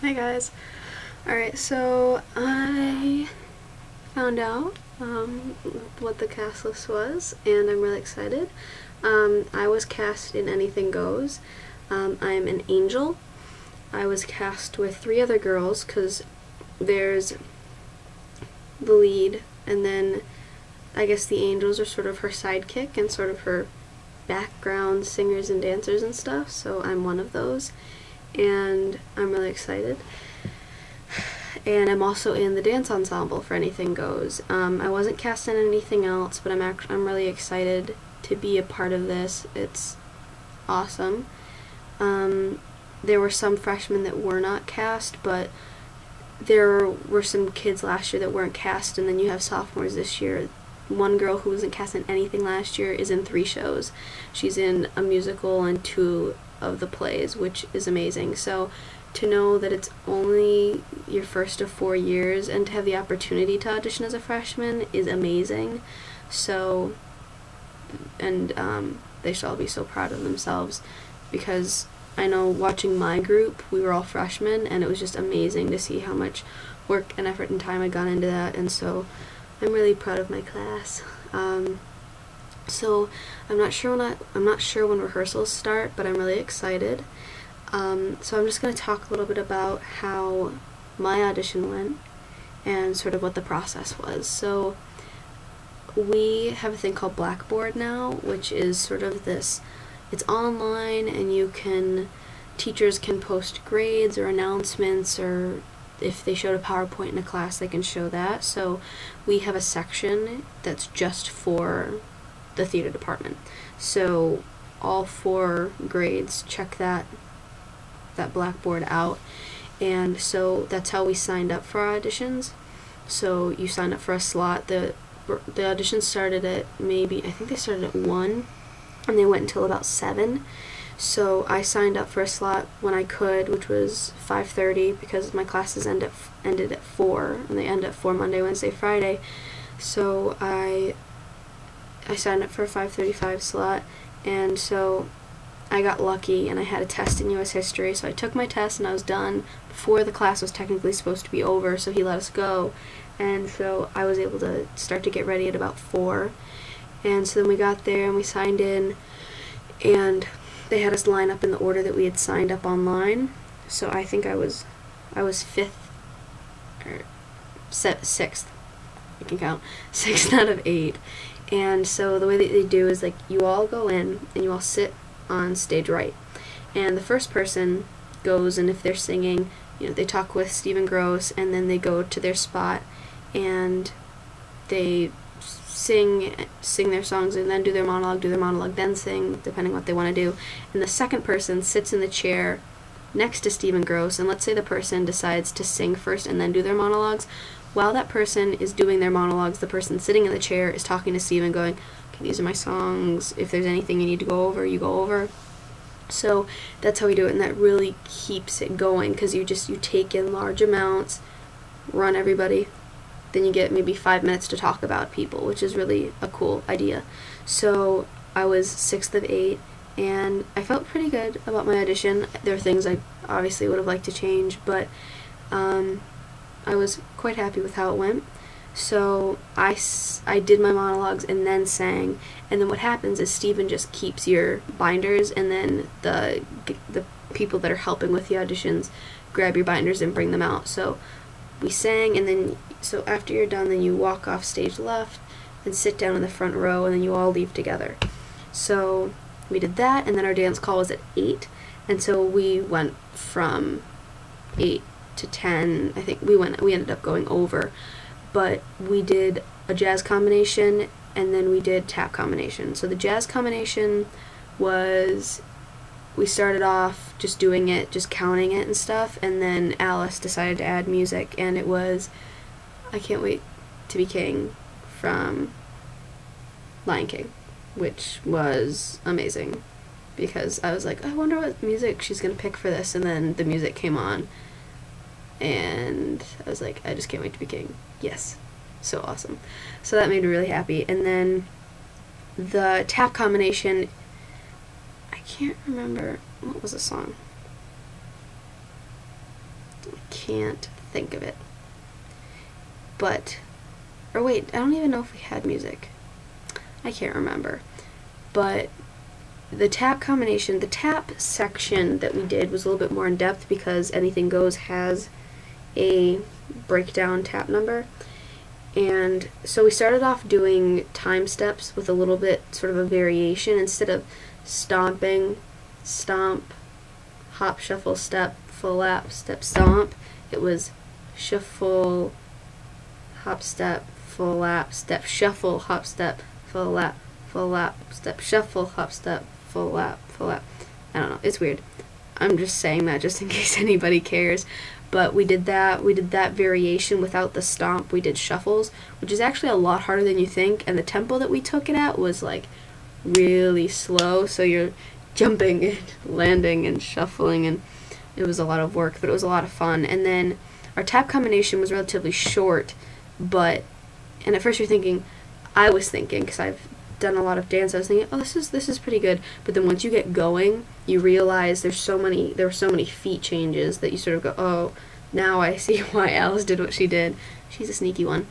Hi guys. Alright, so I found out what the cast list was, and I'm really excited. I was cast in Anything Goes. I'm an angel. I was cast with 3 other girls, because there's the lead, and then I guess the angels are sort of her sidekick and sort of her background singers and dancers and stuff, so I'm one of those, and I'm really excited. And I'm also in the dance ensemble for Anything Goes. I wasn't cast in anything else, but I'm really excited to be a part of this. It's awesome. There were some freshmen that were not cast, but there were some kids last year that weren't cast, and then you have sophomores this year. One girl who wasn't cast in anything last year is in 3 shows. She's in a musical and 2 of the plays, which is amazing. So to know that it's only your first of 4 years and to have the opportunity to audition as a freshman is amazing. So, and they should all be so proud of themselves, because I know watching my group, we were all freshmen, and it was just amazing to see how much work and effort and time had gone into that, and so I'm really proud of my class. So I'm not sure when rehearsals start, but I'm really excited. So I'm just going to talk a little bit about how my audition went and sort of what the process was. So we have a thing called Blackboard now, which is sort of this, it's online, and teachers can post grades or announcements, or if they showed a PowerPoint in a class, they can show that. So we have a section that's just for the theater department. So all 4 grades check that Blackboard out, and so that's how we signed up for our auditions. So you signed up for a slot. The auditions started at I think they started at 1, and they went until about 7. So I signed up for a slot when I could, which was 5:30, because my classes ended at 4, and they end at 4 Monday, Wednesday, Friday. So I signed up for a 5:35 slot, and so I got lucky, and I had a test in U.S. history, so I took my test and I was done before the class was technically supposed to be over, so he let us go, and so I was able to start to get ready at about 4. And so then we got there and we signed in, and they had us line up in the order that we had signed up online. So I think I was 5th or 6th. I can count. 6th out of 8. And so the way that they do is, like, you all go in and you all sit on stage right, and the first person goes, and if they're singing, they talk with Stephen Gross, and then they go to their spot and they sing their songs, and then do their monologue, then sing, depending what they want to do. And the second person sits in the chair next to Stephen Gross, and let's say the person decides to sing first and then do their monologues. While that person is doing their monologues, the person sitting in the chair is talking to Stephen, going, okay, these are my songs, if there's anything you need to go over, you go over. So that's how we do it, and that really keeps it going, because you take in large amounts, run everybody, then you get maybe 5 minutes to talk about people, which is really a cool idea. So I was 6th of 8, and I felt pretty good about my audition. There are things I obviously would have liked to change, but I was quite happy with how it went. So I did my monologues and then sang, and then what happens is Stephen just keeps your binders, and then the people that are helping with the auditions grab your binders and bring them out. So we sang, and then so after you're done, then you walk off stage left and sit down in the front row, and then you all leave together. So we did that, and then our dance call was at 8, and so we went from 8 to 10. I think we ended up going over, but we did a jazz combination, and then we did tap combination. So the jazz combination was, we started off just doing it, just counting it and stuff, and then Alice decided to add music, and it was I Can't Wait to Be King from Lion King, which was amazing, because I was like, I wonder what music she's gonna pick for this, and then the music came on, and I was like, I just can't wait to be king. Yes. So awesome. So that made me really happy. And then the tap combination, I can't remember, what was the song? can't think of it. But, or wait, I don't even know if we had music. I can't remember. But the tap combination, the tap section that we did was a little bit more in depth because Anything Goes has a breakdown tap number. And so we started off doing time steps with a little bit sort of a variation. Instead of stomping, stomp, hop, shuffle, step, full lap, step, stomp, it was shuffle, hop, step, full lap, step, shuffle, hop, step, full lap, step, shuffle, hop, step, full lap, full lap. I don't know, it's weird. I'm just saying that just in case anybody cares. But we did that variation without the stomp. We did shuffles, which is actually a lot harder than you think, and the tempo that we took it at was like really slow, so you're jumping and landing and shuffling, and it was a lot of work, but it was a lot of fun. And then our tap combination was relatively short, and at first you're thinking, I was thinking, because I've done a lot of dance, I was thinking, oh, this is pretty good. But then once you get going, you realize there were so many feet changes that you sort of go, oh, now I see why Alice did what she did. She's a sneaky one.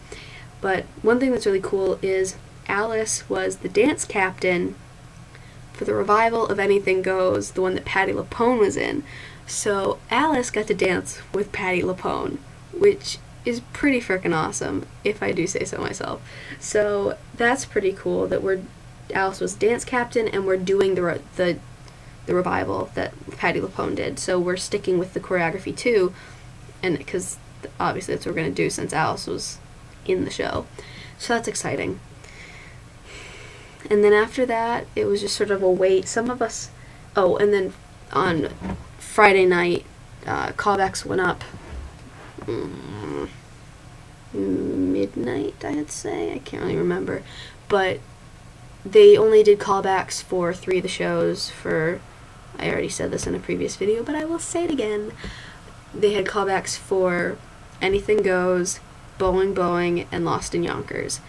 But one thing that's really cool is Alice was the dance captain for the revival of Anything Goes, the one that Patti LuPone was in. So Alice got to dance with Patti LuPone, which is pretty frickin' awesome, if I do say so myself. So that's pretty cool that Alice was dance captain and we're doing the revival that Patti LuPone did. So we're sticking with the choreography too, and because obviously that's what we're gonna do since Alice was in the show. So that's exciting. And then after that, it was just sort of a wait. Some of us, and then on Friday night, callbacks went up midnight, I'd say. I can't really remember. But they only did callbacks for 3 of the shows I already said this in a previous video, but I will say it again. They had callbacks for Anything Goes, Boeing Boeing, and Lost in Yonkers.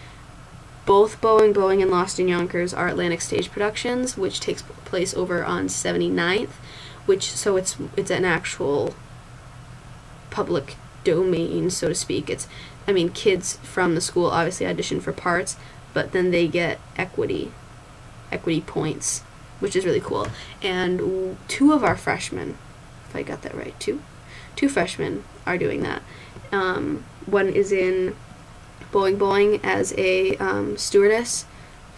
Both Boeing Boeing and Lost in Yonkers are Atlantic Stage Productions, which takes place over on 79th, so it's an actual public domain, so to speak. Kids from the school obviously audition for parts, but then they get equity points, which is really cool. And 2 of our freshmen, if I got that right, two freshmen are doing that. One is in Boeing Boeing as a stewardess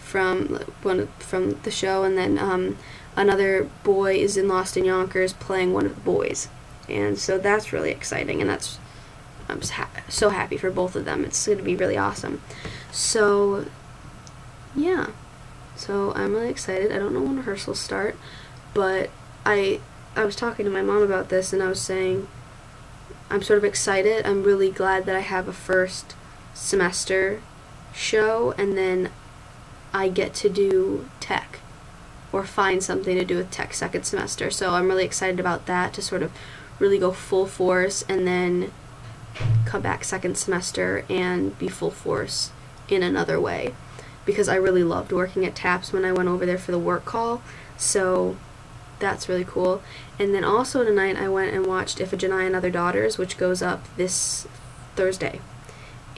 from the show, and then another boy is in Lost in Yonkers playing one of the boys. And so that's really exciting, and I'm so happy for both of them. It's going to be really awesome. So, yeah. So I'm really excited. I don't know when rehearsals start, but I was talking to my mom about this, and I was saying I'm sort of excited. I'm really glad that I have a first semester show, and then I get to do tech, or find something to do with tech second semester. So I'm really excited about that, to sort of really go full force and then come back second semester and be full force in another way, because I really loved working at TAPS when I went over there for the work call. So that's really cool. And then also tonight I went and watched Iphigenia and Other Daughters, which goes up this Thursday,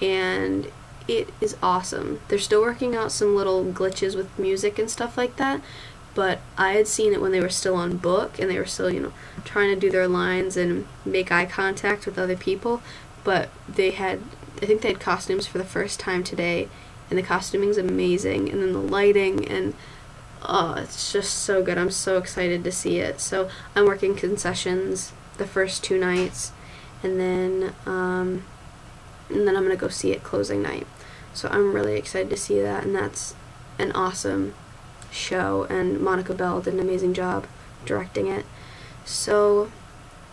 and it is awesome. They're still working out some little glitches with music and stuff like that, but I had seen it when they were still on book and they were still, trying to do their lines and make eye contact with other people. But I think they had costumes for the first time today, and the costuming's amazing, and then the lighting, and it's just so good. I'm so excited to see it. So I'm working concessions the first 2 nights, and then I'm gonna go see it closing night. So I'm really excited to see that, and that's an awesome show, and Monica Bell did an amazing job directing it. So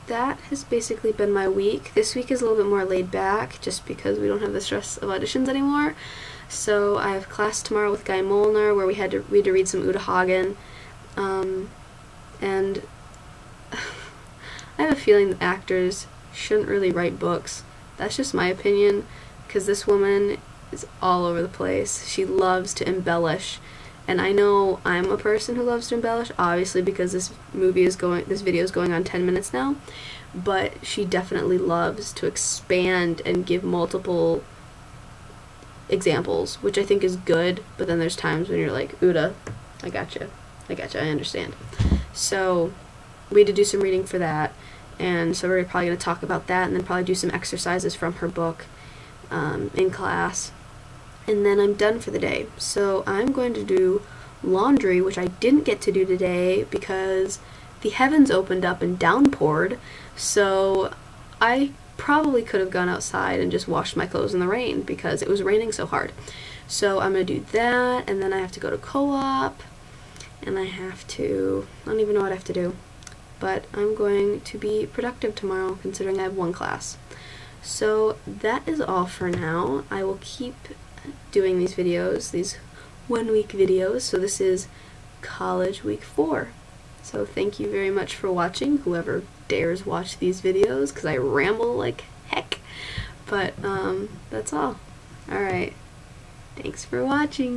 that has basically been my week. This week is a little bit more laid back, just because we don't have the stress of auditions anymore. So I have class tomorrow with Guy Molnar, where we had to read some Uta Hagen, and I have a feeling that actors shouldn't really write books. That's just my opinion, because this woman is all over the place. She loves to embellish And I know I'm a person who loves to embellish, obviously, because this video is going on 10 minutes now, but she definitely loves to expand and give multiple examples, which I think is good, but then there's times when you're like, Uda, I gotcha, I understand. So we had to do some reading for that, and so we're probably going to talk about that, and then probably do some exercises from her book in class, and then I'm done for the day. So I'm going to do laundry, which I didn't get to do today because the heavens opened up and downpoured, so I probably could have gone outside and just washed my clothes in the rain because it was raining so hard. So I'm going to do that, and then I have to go to co-op, and I don't even know what I have to do, but I'm going to be productive tomorrow considering I have one class. So that is all for now. I will keep doing these videos, these 1 week videos. So this is college week 4. So thank you very much for watching, whoever dares watch these videos, because I ramble like heck. But that's all. Alright. Thanks for watching.